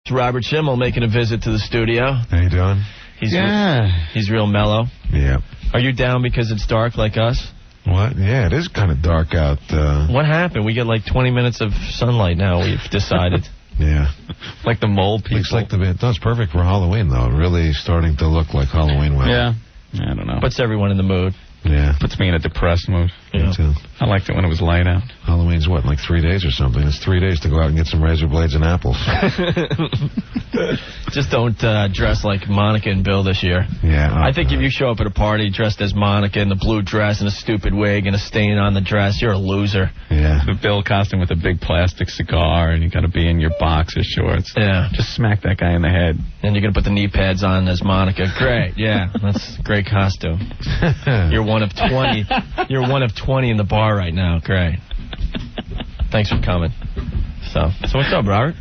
It's Robert Schimmel making a visit to the studio. How you doing? He's real mellow. Yeah. Are you down because it's dark like us? What? Yeah, it is kind of dark out. What happened? We get like 20 minutes of sunlight now, we've decided. Yeah. Like the mole people. Looks like that's perfect for Halloween, though. Really starting to look like Halloween weather. Yeah. I don't know. Puts everyone in the mood. Yeah. Puts me in a depressed mood. Yeah. Me too. I liked it when it was light out. Halloween's what, like 3 days or something? It's 3 days to go out and get some razor blades and apples. Just don't dress like Monica and Bill this year. Yeah. I think if you show up at a party dressed as Monica in the blue dress and a stupid wig and a stain on the dress, you're a loser. Yeah. The Bill costume with a big plastic cigar, and you got to be in your boxer shorts. Yeah. Just smack that guy in the head. And you're going to put the knee pads on as Monica. Great. Yeah. That's a great costume. You're one of 20. You're one of 20 in the bar right now. Great. Thanks for coming. So what's up, Robert?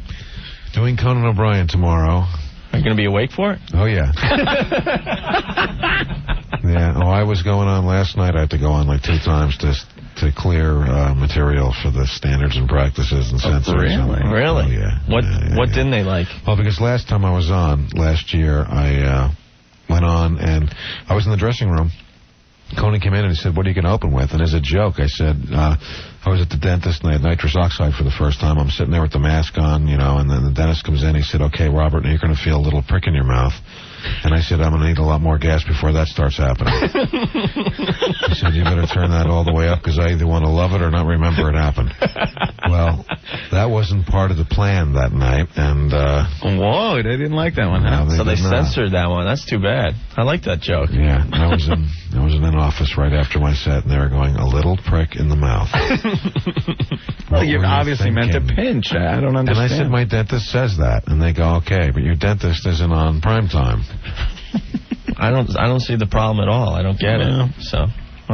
Doing Conan O'Brien tomorrow. Are you going to be awake for it? Oh, yeah. Yeah. Oh, I was going on last night. I had to go on like 2 times to clear material for the standards and practices and censors. Really? Oh, yeah. What didn't they like? Well, because last time I was on, last year, I went on and I was in the dressing room. Conan came in and he said, "What are you going to open with?" And as a joke, I said, I was at the dentist and I had nitrous oxide for the first time. I'm sitting there with the mask on, you know, and then the dentist comes in. He said, "Okay, Robert, now you're going to feel a little prick in your mouth." And I said, "I'm going to need a lot more gas before that starts happening." He said, "You better turn that all the way up because I either want to love it or not remember it happened." Well, that wasn't part of the plan that night. And whoa, they didn't like that one, huh? So they censored that one. That's too bad. I like that joke. Yeah, I was in an office right after my set, and they were going, "A little prick in the mouth." Well, you obviously meant to pinch. I don't understand. And I said, "My dentist says that," and they go, "Okay, but your dentist isn't on prime time." I don't see the problem at all. I don't get it. So, so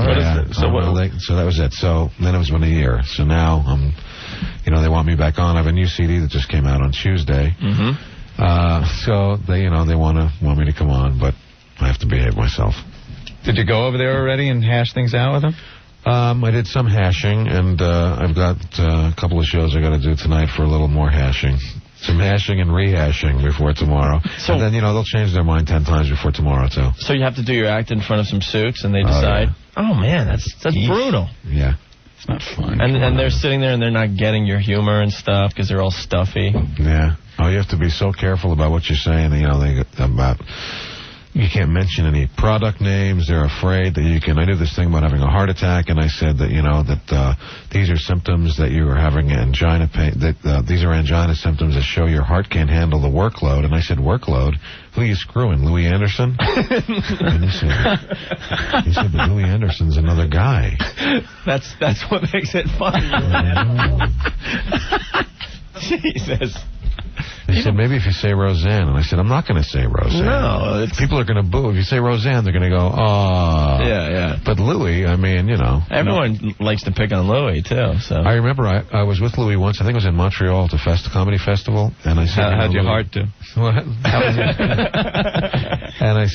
that was it. So then it was been a year. So now they want me back on. I have a new CD that just came out on Tuesday. Mm-hmm. So they want me to come on, but I have to behave myself. Did you go over there already and hash things out with them? I did some hashing, and I've got a couple of shows I got to do tonight for a little more hashing. Some hashing and rehashing before tomorrow. So, and then, they'll change their mind 10 times before tomorrow, too. So you have to do your act in front of some suits, and they decide, oh man, that's brutal. Yeah. It's not fun. And they're sitting there, and they're not getting your humor and stuff because they're all stuffy. Yeah. Oh, you have to be so careful about what you're saying, you can't mention any product names. They're afraid that you can. I did this thing about having a heart attack, and I said that, that these are symptoms that you are having angina pain, that these are angina symptoms that show your heart can't handle the workload. And I said, workload? Who are you screwing, Louis Anderson? And he said, but Louis Anderson's another guy. That's what makes it funny. Jesus. They said, maybe if you say Roseanne. And I said, I'm not going to say Roseanne. No. People are going to boo. If you say Roseanne, they're going to go, oh. Yeah. But Louis, Everyone likes to pick on Louis, too. So I remember I was with Louis once. I think it was in Montreal at the comedy festival. And I said, how'd your heart do? What? And I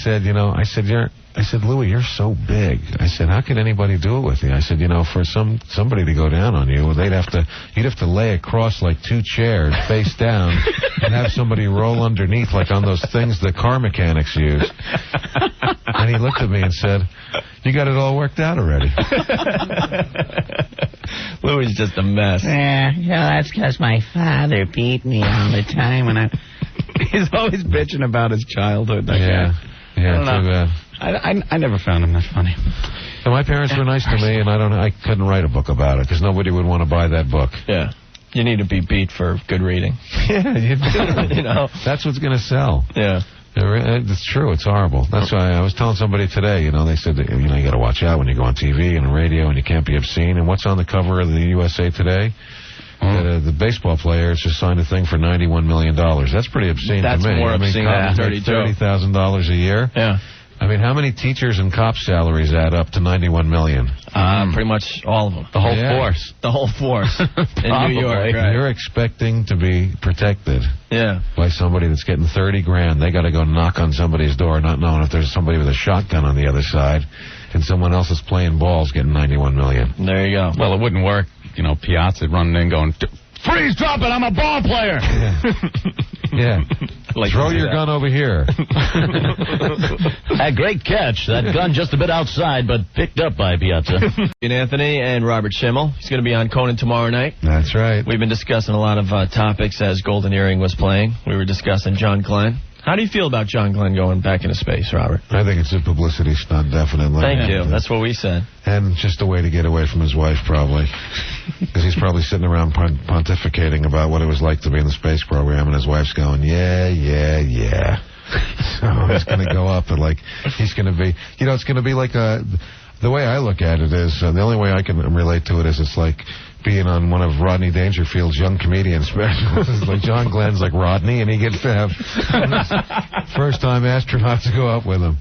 said, Louis, you're so big. I said, how can anybody do it with you? I said, for somebody to go down on you, you'd have to lay across like 2 chairs face down and have somebody roll underneath like on those things the car mechanics use. And he looked at me and said, you got it all worked out already. Louis is just a mess. Yeah, that's because my father beat me all the time when He's always bitching about his childhood. Yeah, too bad. I never found him that funny. So my parents were nice to me, and I couldn't write a book about it because nobody would want to buy that book. Yeah. You need to be beat for good reading. Yeah, you do. That's what's going to sell. Yeah. It's true. It's horrible. That's why I was telling somebody today, they said that, you got to watch out when you go on TV and radio and you can't be obscene. And what's on the cover of the USA Today? The baseball players just signed a thing for $91 million. That's pretty obscene to me. That's more obscene than $30,000 a year. Yeah. How many teachers and cops' salaries add up to $91 million? Pretty much all of them. The whole force. The whole force in New York. Right? You're expecting to be protected by somebody that's getting $30,000. They got to go knock on somebody's door, not knowing if there's somebody with a shotgun on the other side, and someone else is playing balls getting $91 million. There you go. Well, it wouldn't work. Piazza running in going, freeze, drop it, I'm a ball player. Yeah. Like Throw your gun over here. A great catch. That gun just a bit outside, but picked up by Piazza. And Anthony and Robert Schimmel. He's going to be on Conan tomorrow night. That's right. We've been discussing a lot of topics as Golden Earring was playing. We were discussing John Glenn. How do you feel about John Glenn going back into space, Robert? I think it's a publicity stunt, definitely. Thank you. That's what we said. And just a way to get away from his wife, probably. Because he's probably sitting around pontificating about what it was like to be in the space program, and his wife's going, yeah. So he's going to go up and, like, he's going to be, it's going to be like the way I look at it is, the only way I can relate to it is it's like being on one of Rodney Dangerfield's young comedian specials. It's like John Glenn's like Rodney, and he gets to have first-time astronauts go up with him.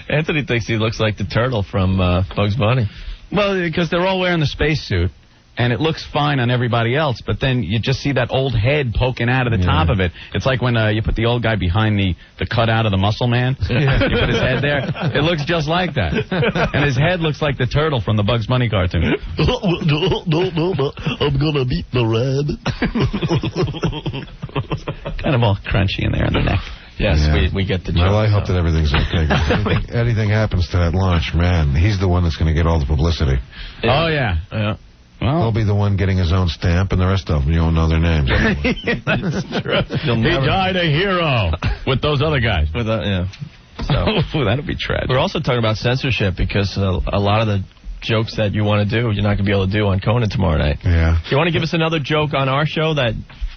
Anthony thinks he looks like the turtle from Bugs Bunny. Well, because they're all wearing the spacesuit, and it looks fine on everybody else, but then you just see that old head poking out of the top of it. It's like when you put the old guy behind the cutout of the Muscle Man. You put his head there. It looks just like that. And his head looks like the turtle from the Bugs Bunny cartoon. I'm gonna beat the rabbit. Kind of all crunchy in there in the neck. Yes, we get the joke. Well, I hope that everything's okay. If anything happens to that launch, man, he's the one that's going to get all the publicity. Oh, yeah. Well, he'll be the one getting his own stamp, and the rest of them, you won't know their names. That's true. He died a hero with those other guys. So that'll be tragic. We're also talking about censorship because a lot of the jokes that you want to do, you're not going to be able to do on Conan tomorrow night. Yeah. You want to give us another joke on our show that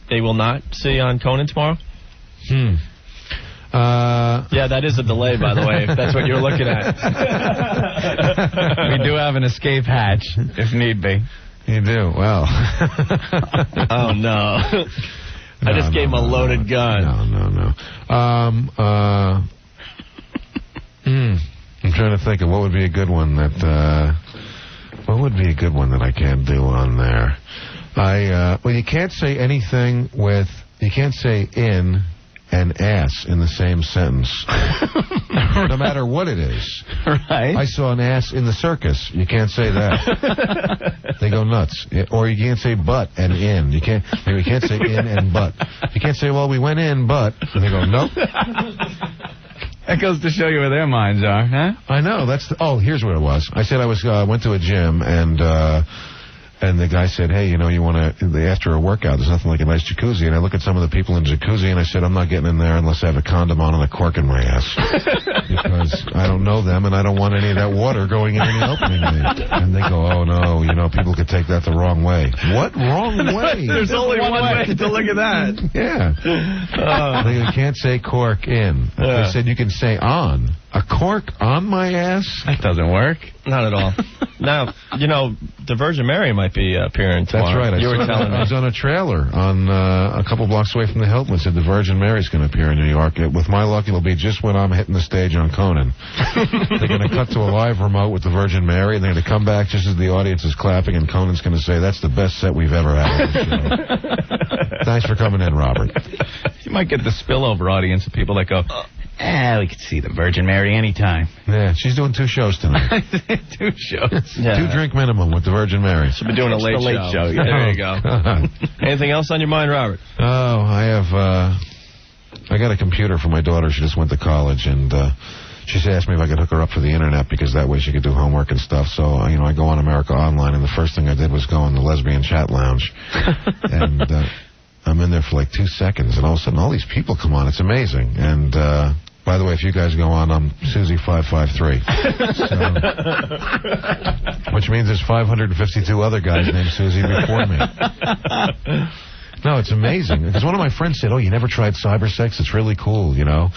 they will not see on Conan tomorrow? Yeah, that is a delay, by the way, if that's what you're looking at. We do have an escape hatch, if need be. You do? Well. Oh, no. I just gave him a loaded gun. No. I'm trying to think of what would be a good one that I can't do on there. Well, you can't say anything you can't say in and ass in the same sentence. No matter what it is. Right. I saw an ass in the circus. You can't say that. They go nuts. Or you can't say but and in. You can't say in and but. You can't say, well, we went in, but. And they go, nope. That goes to show you where their minds are, huh? I know. Here's what it was. I said I went to a gym, and the guy said, hey, you want to, after a workout, there's nothing like a nice jacuzzi. And I look at some of the people in the jacuzzi, and I said, I'm not getting in there unless I have a condom on and a cork in my ass. Because I don't know them, and I don't want any of that water going in and opening me. And they go, oh, no, people could take that the wrong way. What wrong way? There's only one way to look at that. Yeah. They can't say cork in. They said you can say on. A cork on my ass? That doesn't work. Not at all. Now, the Virgin Mary might be appearing tomorrow. That's right. You were telling me. I was on a trailer on a couple blocks away from the Hilton. It said the Virgin Mary's going to appear in New York. With my luck, it'll be just when I'm hitting the stage on Conan. They're going to cut to a live remote with the Virgin Mary, and they're going to come back just as the audience is clapping, and Conan's going to say, that's the best set we've ever had on the show. Thanks for coming in, Robert. You might get the spillover audience of people that go, we could see the Virgin Mary anytime. Yeah, she's doing 2 shows tonight. 2 shows. Yeah. 2 drink minimum with the Virgin Mary. She'll be doing a late show. Yeah. There you go. Anything else on your mind, Robert? Oh, I got a computer for my daughter. She just went to college, and she asked me if I could hook her up for the internet because that way she could do homework and stuff. So, I go on America Online, and the first thing I did was go in the lesbian chat lounge. And I'm in there for like 2 seconds, and all of a sudden all these people come on. It's amazing. And by the way, if you guys go on, I'm Susie553. Which means there's 552 other guys named Susie before me. No, it's amazing. Because one of my friends said, you never tried cyber sex? It's really cool, Yeah,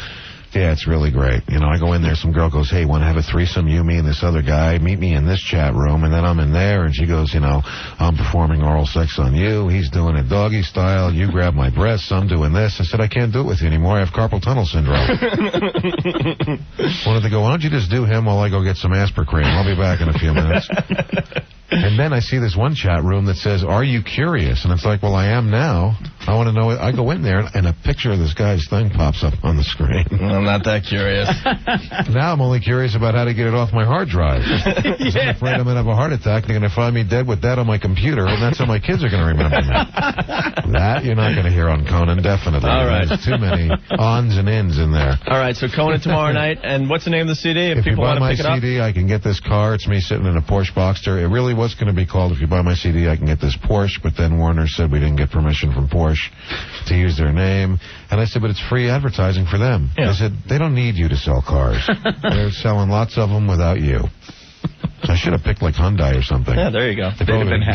it's really great. I go in there, some girl goes, hey, want to have a threesome, you, me, and this other guy? Meet me in this chat room. And then I'm in there, and she goes, I'm performing oral sex on you. He's doing it doggy style. You grab my breasts. I'm doing this. I said, I can't do it with you anymore. I have carpal tunnel syndrome. Wanted to go, why don't you just do him while I go get some Aspercream? I'll be back in a few minutes. And then I see this one chat room that says, are you curious? And it's like, well, I am now. I want to know. I go in there, and a picture of this guy's thing pops up on the screen. I'm not that curious. Now I'm only curious about how to get it off my hard drive. I'm afraid I'm going to have a heart attack. They're going to find me dead with that on my computer, and that's how my kids are going to remember me. That you're not going to hear on Conan, definitely. All right. There's too many ons and ins in there. All right, so Conan tomorrow night, and what's the name of the CD? If you people buy want to my pick it up? CD, I can get this car. It's me sitting in a Porsche Boxster. It really was going to be called, if you buy my CD, I can get this Porsche, but then Warner said we didn't get permission from Porsche to use their name. And I said, but it's free advertising for them. Yeah. I said, they don't need you to sell cars. They're selling lots of them without you. I should have picked like Hyundai or something. Yeah, there you go. They'd have been happy.